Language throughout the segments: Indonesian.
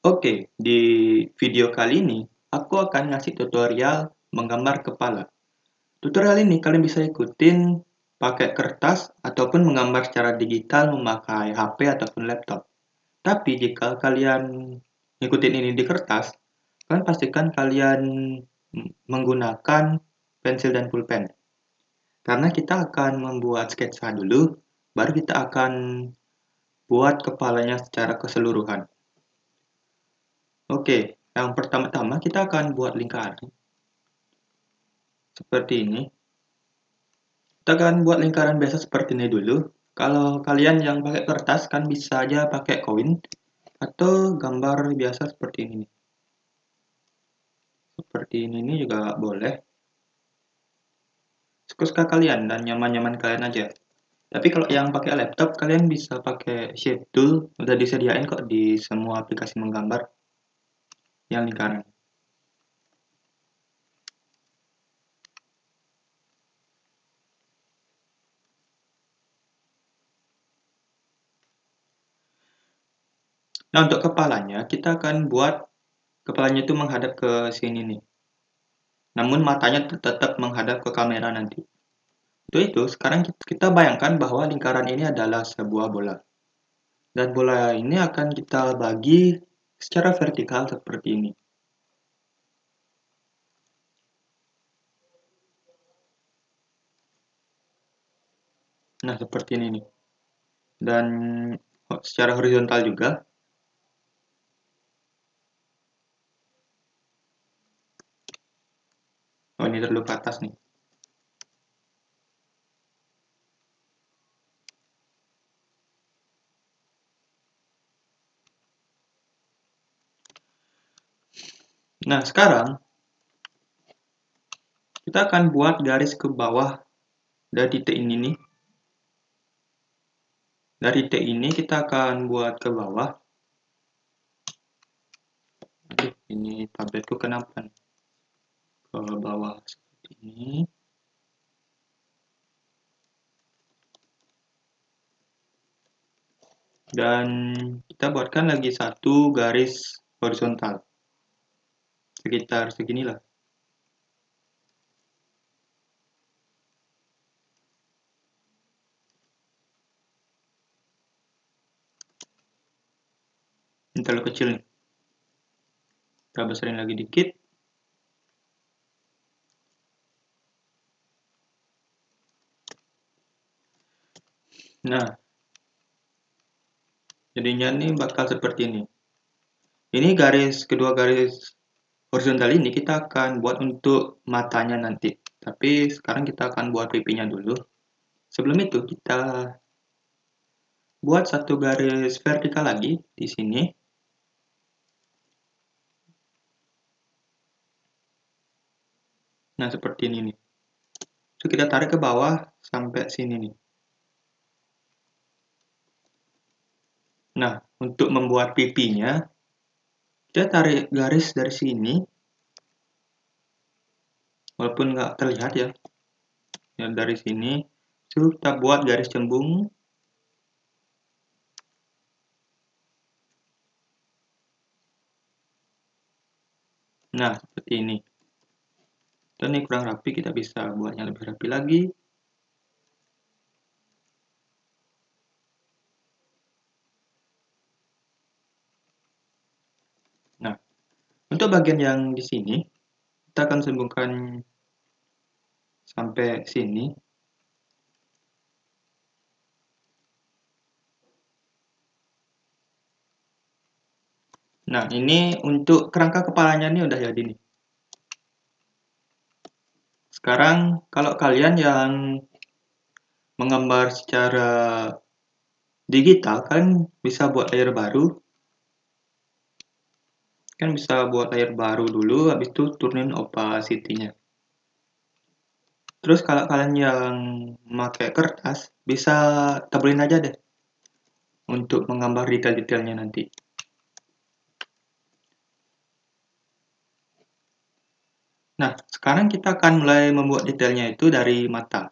Oke, di video kali ini aku akan ngasih tutorial menggambar kepala. Tutorial ini kalian bisa ikutin pakai kertas ataupun menggambar secara digital memakai HP ataupun laptop. Tapi jika kalian ngikutin ini di kertas, kalian pastikan kalian menggunakan pensil dan pulpen. Karena kita akan membuat sketsa dulu, baru kita akan buat kepalanya secara keseluruhan. Oke, yang pertama-tama kita akan buat lingkaran seperti ini. Kita akan buat lingkaran biasa seperti ini dulu. Kalau kalian yang pakai kertas kan bisa aja pakai koin atau gambar biasa seperti ini. Seperti ini juga boleh. Suka-suka kalian dan nyaman-nyaman kalian aja. Tapi kalau yang pakai laptop kalian bisa pakai shape tool, udah disediain kok di semua aplikasi menggambar yang lingkaran. Nah, untuk kepalanya, kita akan buat kepalanya itu menghadap ke sini nih. Namun matanya tetap menghadap ke kamera nanti. Untuk itu, sekarang kita bayangkan bahwa lingkaran ini adalah sebuah bola. Dan bola ini akan kita bagi secara vertikal seperti ini. Nah, seperti ini nih. Dan secara horizontal juga. Oh, ini terlalu ke atas nih. Nah, sekarang kita akan buat garis ke bawah dari titik ini nih. Dari titik ini kita akan buat ke bawah. Aduh, ini tabletku kenapa nih? Ke bawah seperti ini. Dan kita buatkan lagi satu garis horizontal. Sekitar seginilah. Ini terlalu kecil nih. Kita besarin lagi dikit. Nah, jadinya ini bakal seperti ini. Ini kedua garis horizontal ini kita akan buat untuk matanya nanti. Tapi sekarang kita akan buat pipinya dulu. Sebelum itu kita buat satu garis vertikal lagi di sini. Nah, seperti ini nih. Terus kita tarik ke bawah sampai sini nih. Nah, untuk membuat pipinya, kita tarik garis dari sini. Walaupun nggak terlihat ya. Ya, dari sini. Terus kita buat garis cembung. Nah, seperti ini. Dan ini kurang rapi, kita bisa buatnya lebih rapi lagi. Nah, untuk bagian yang di sini, kita akan sambungkan sampai sini. Nah, ini untuk kerangka kepalanya ini udah jadi nih. Sekarang, kalau kalian yang menggambar secara digital, kalian bisa buat layer baru. Kan bisa buat layer baru dulu, habis itu turunin opacity-nya. Terus kalau kalian yang memakai kertas, bisa tebelin aja deh untuk menggambar detail-detailnya nanti. Nah, sekarang kita akan mulai membuat detailnya itu dari mata.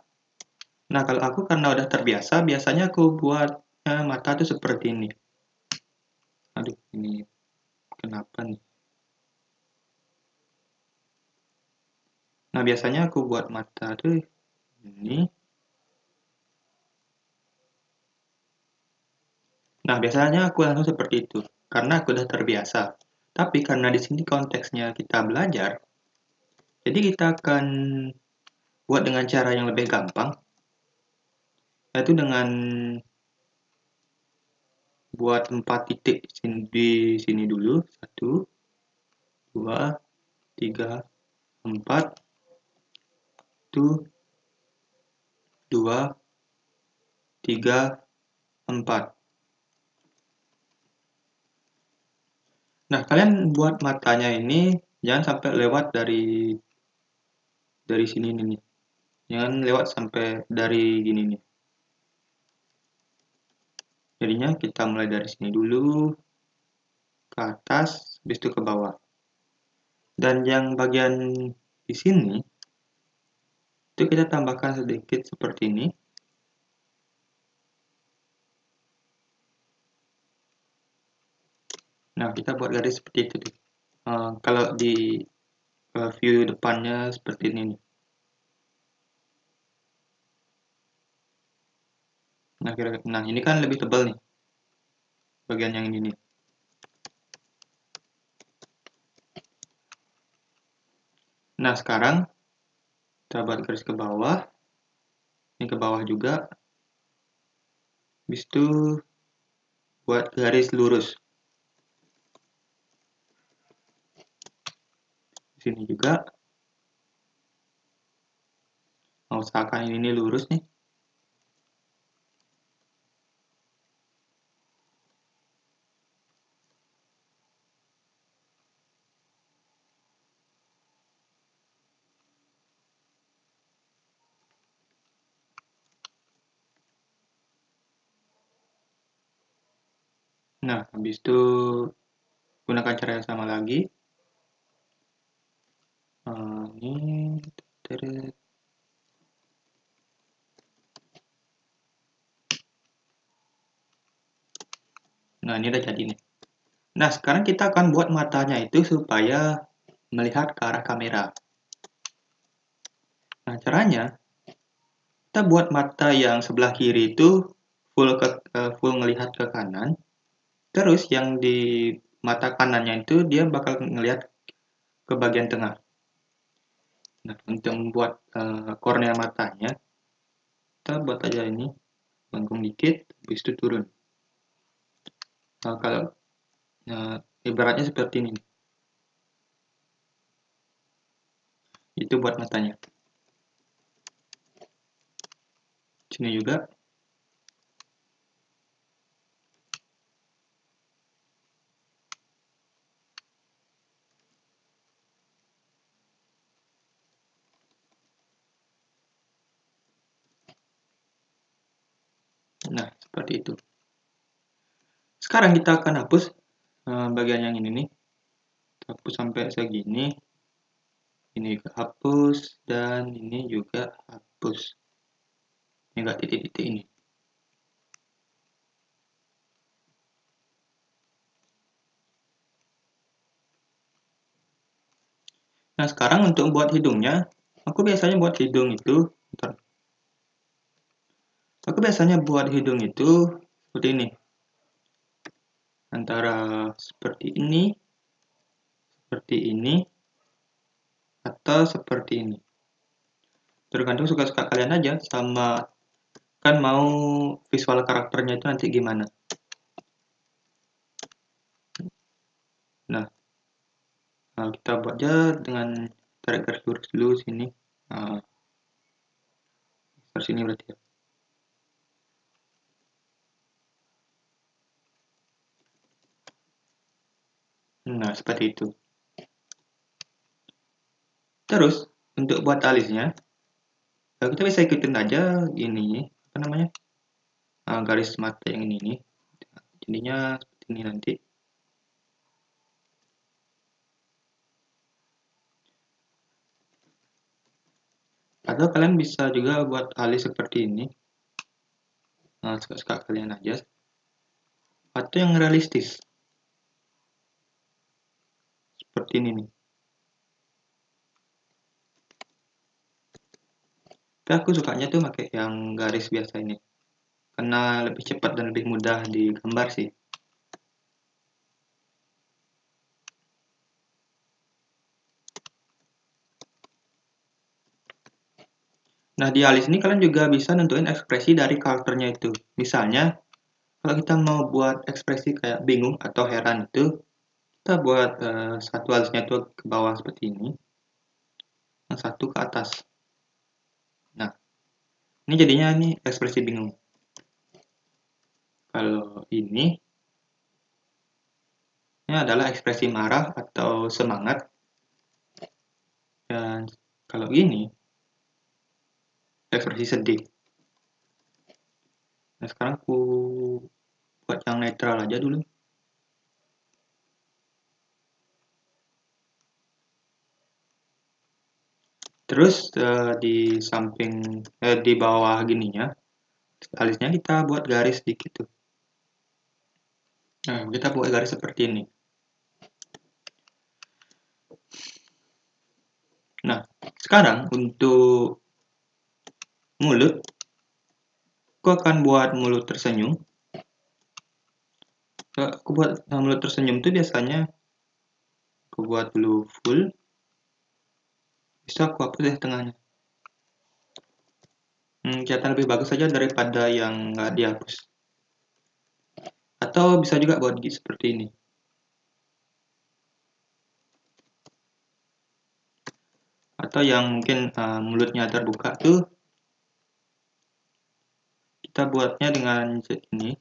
Nah, kalau aku karena udah terbiasa, biasanya aku buat mata itu seperti ini. Aduh, ini kenapa nih. Nah, biasanya aku buat mata tuh ini. Nah, biasanya aku langsung seperti itu, karena aku udah terbiasa. Tapi karena di sini konteksnya kita belajar, jadi kita akan buat dengan cara yang lebih gampang, yaitu dengan buat 4 titik di sini dulu. 1, 2, 3, 4. 1, 2, 3, 4. Nah, kalian buat matanya ini jangan sampai lewat dari sini nih. Jangan lewat sampai dari gini nih. Jadinya kita mulai dari sini dulu ke atas, habis itu ke bawah. Dan yang bagian di sini itu kita tambahkan sedikit seperti ini. Nah, kita buat garis seperti itu. Kalau di view depannya seperti ini nih. Nah, ini kan lebih tebal nih. Bagian yang ini nih. Nah, sekarang kita buat garis ke bawah. Ini ke bawah juga. Habis itu buat garis lurus. Di sini juga. Mau usahakan ini lurus nih. Nah, habis itu gunakan cara yang sama lagi. Ini. Nah, ini udah jadi nih. Nah, sekarang kita akan buat matanya itu supaya melihat ke arah kamera. Nah, caranya kita buat mata yang sebelah kiri itu full melihat ke kanan. Terus yang di mata kanannya itu dia bakal ngelihat ke bagian tengah. Nah, untuk membuat kornea matanya, kita buat aja ini, lengkung dikit, habis itu turun. Nah, kalau ibaratnya seperti ini. Itu buat matanya. Sini juga. Nah, seperti itu. Sekarang kita akan hapus bagian yang ini nih. Hapus sampai segini. Ini juga hapus. Dan ini juga hapus. Ini enggak titik-titik ini. Nah, sekarang untuk buat hidungnya, aku biasanya buat hidung itu, bentar. Aku biasanya buat hidung itu seperti ini. Antara seperti ini, atau seperti ini. Tergantung suka-suka kalian aja, sama kan mau visual karakternya itu nanti gimana. Nah, kita buat aja dengan tarik garis lurus dulu sini. Garis sini berarti ya. Nah, seperti itu. Terus, untuk buat alisnya, kita bisa ikutin aja ini, apa namanya, garis mata yang ini nih. Jadinya seperti ini nanti. Atau kalian bisa juga buat alis seperti ini. Nah, suka-suka kalian aja. Atau yang realistis. seperti ini nih. Tapi aku sukanya tuh pakai yang garis biasa ini, karena lebih cepat dan lebih mudah digambar sih. Nah, di alis ini kalian juga bisa nentuin ekspresi dari karakternya itu. Misalnya, kalau kita mau buat ekspresi kayak bingung atau heran itu, kita buat satu alisnya itu ke bawah seperti ini, yang satu ke atas. Nah, ini jadinya ini ekspresi bingung. Kalau ini adalah ekspresi marah atau semangat. Dan kalau ini, ekspresi sedih. Nah, sekarang aku buat yang netral aja dulu. Terus di samping, di bawah gininya, alisnya kita buat garis dikit tuh. Nah, kita buat garis seperti ini. Nah, sekarang untuk mulut, aku akan buat mulut tersenyum. Aku buat mulut tersenyum itu biasanya aku buat dulu full, bisa aku hapus deh tengahnya. Kelihatan lebih bagus saja daripada yang nggak dihapus. Atau bisa juga buat seperti ini. Atau yang mungkin mulutnya terbuka tuh, kita buatnya dengan ini.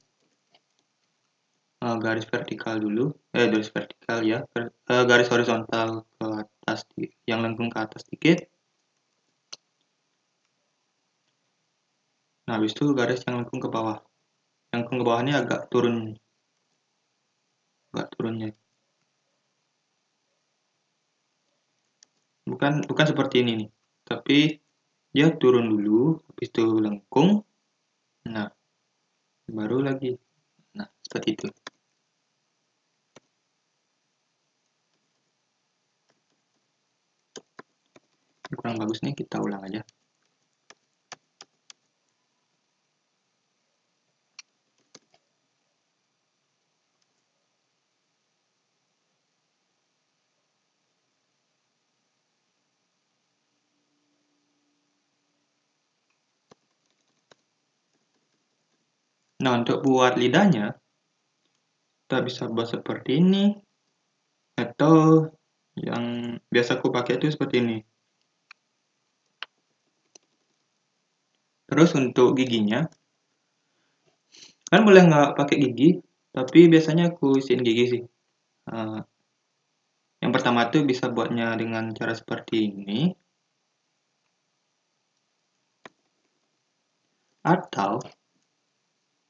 Garis vertikal dulu, garis vertikal ya, garis horizontal ke atas, yang lengkung ke atas dikit. Nah, habis itu garis yang lengkung ke bawah. Yang lengkung ke bawah ini agak turunnya. Bukan seperti ini nih, tapi dia turun dulu, habis itu lengkung. Nah, baru lagi. Nah, seperti itu. Kurang bagus nih, kita ulang aja. Nah, untuk buat lidahnya, kita bisa buat seperti ini, atau yang biasa aku pakai itu seperti ini. Terus untuk giginya, kan boleh nggak pakai gigi, tapi biasanya aku isiin gigi sih. Yang pertama tuh bisa buatnya dengan cara seperti ini, atau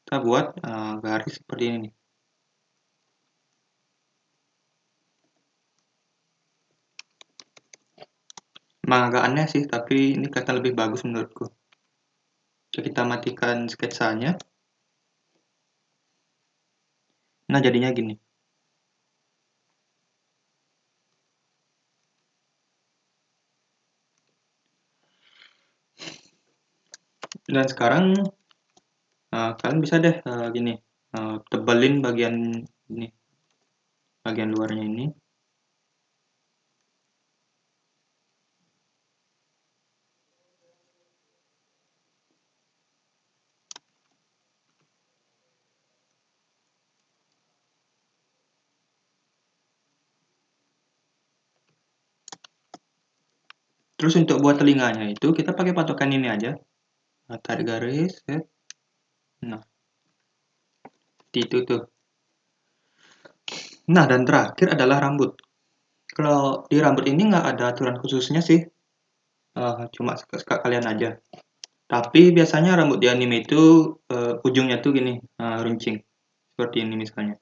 kita buat garis seperti ini nih. Emang agak aneh sih, tapi ini kelihatan lebih bagus menurutku. Coba kita matikan sketsanya. Nah, jadinya gini. Dan sekarang kalian bisa deh gini, tebelin bagian ini, bagian luarnya ini. Terus untuk buat telinganya itu kita pakai patokan ini aja. Tarik garis, set. Nah, di itu tuh. Nah, dan terakhir adalah rambut. Kalau di rambut ini nggak ada aturan khususnya sih, cuma suka kalian aja. Tapi biasanya rambut di anime itu ujungnya tuh gini, runcing. Seperti ini misalnya.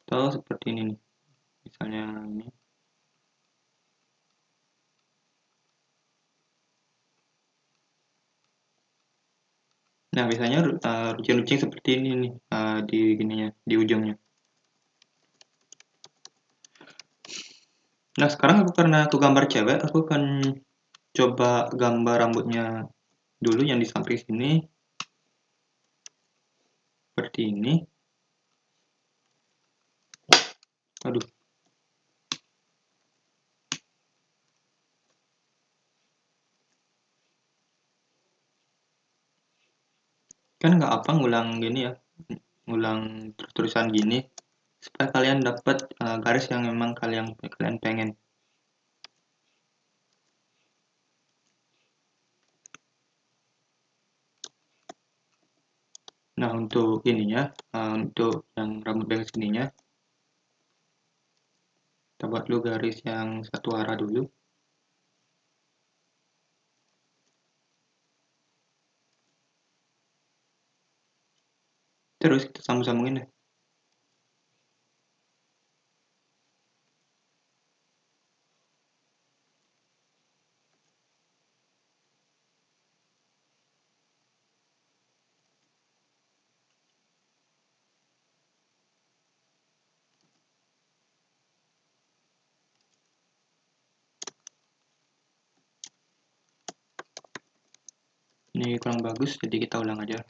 Atau seperti ini nih. Misalnya ini. Nah, biasanya runcing-runcing seperti ini nih di gininya, di ujungnya. Nah, sekarang karena aku gambar cewek, aku akan coba gambar rambutnya dulu yang di samping sini, seperti ini. Aduh. Kan nggak apa ngulang gini ya, ngulang tulisan gini, supaya kalian dapat garis yang memang kalian pengen. Nah, untuk ininya, untuk yang rambut bengis ininya, kita buat dulu garis yang satu arah dulu. Terus kita sambung-sambungin deh. Ini kurang bagus, jadi kita ulang aja.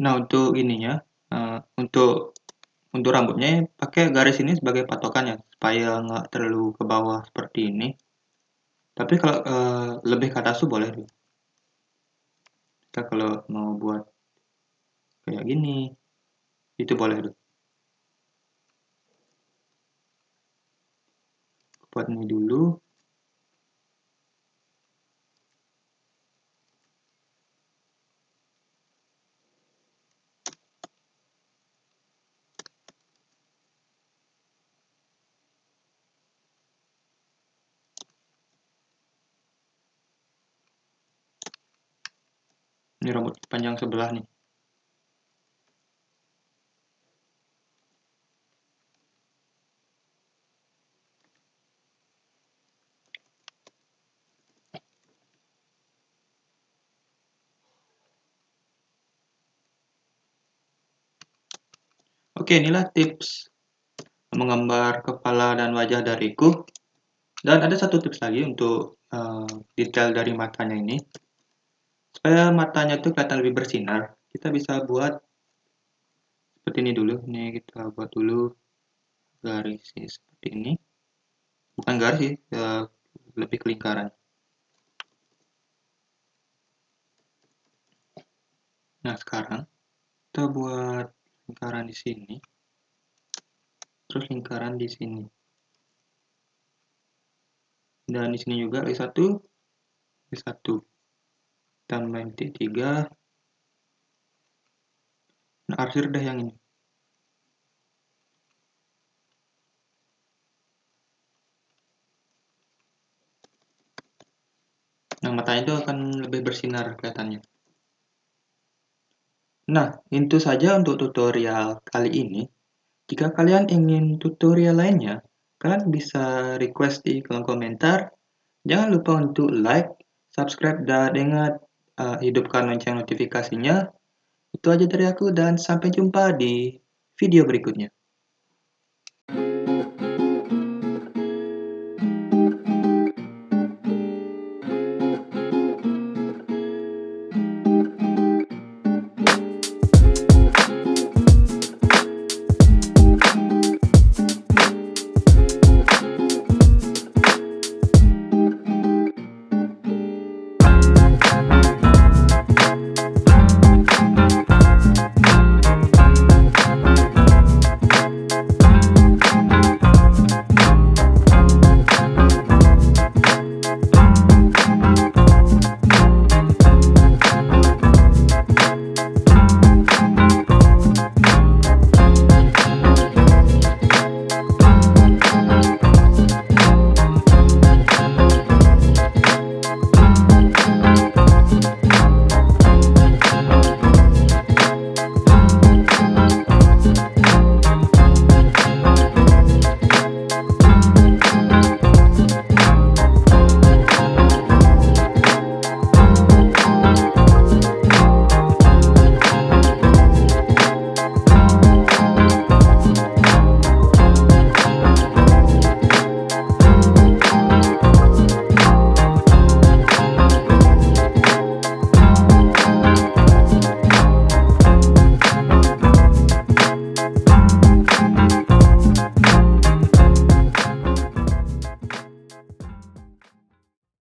Nah, untuk ininya, untuk rambutnya pakai garis ini sebagai patokan ya, supaya nggak terlalu ke bawah seperti ini. Tapi kalau lebih ke atas tuh boleh tuh. Kita kalau mau buat kayak gini, itu boleh tuh. Buat ini dulu. Ini rambut panjang sebelah nih. Oke, inilah tips menggambar kepala dan wajah dariku. Dan ada satu tips lagi untuk detail dari matanya ini. Supaya matanya tuh kelihatan lebih bersinar, kita bisa buat seperti ini dulu. Ini kita buat dulu garis seperti ini. Bukan garis sih, lebih ke lingkaran. Nah, sekarang kita buat lingkaran di sini. Terus lingkaran di sini. Dan di sini juga L1, L1. Tambah titik 3. Nah, arsir dah yang ini. Nah, matanya itu akan lebih bersinar kelihatannya. Nah, itu saja untuk tutorial kali ini. Jika kalian ingin tutorial lainnya, kalian bisa request di kolom komentar. Jangan lupa untuk like, subscribe, dan ingat hidupkan lonceng notifikasinya. Itu aja dari aku dan sampai jumpa di video berikutnya.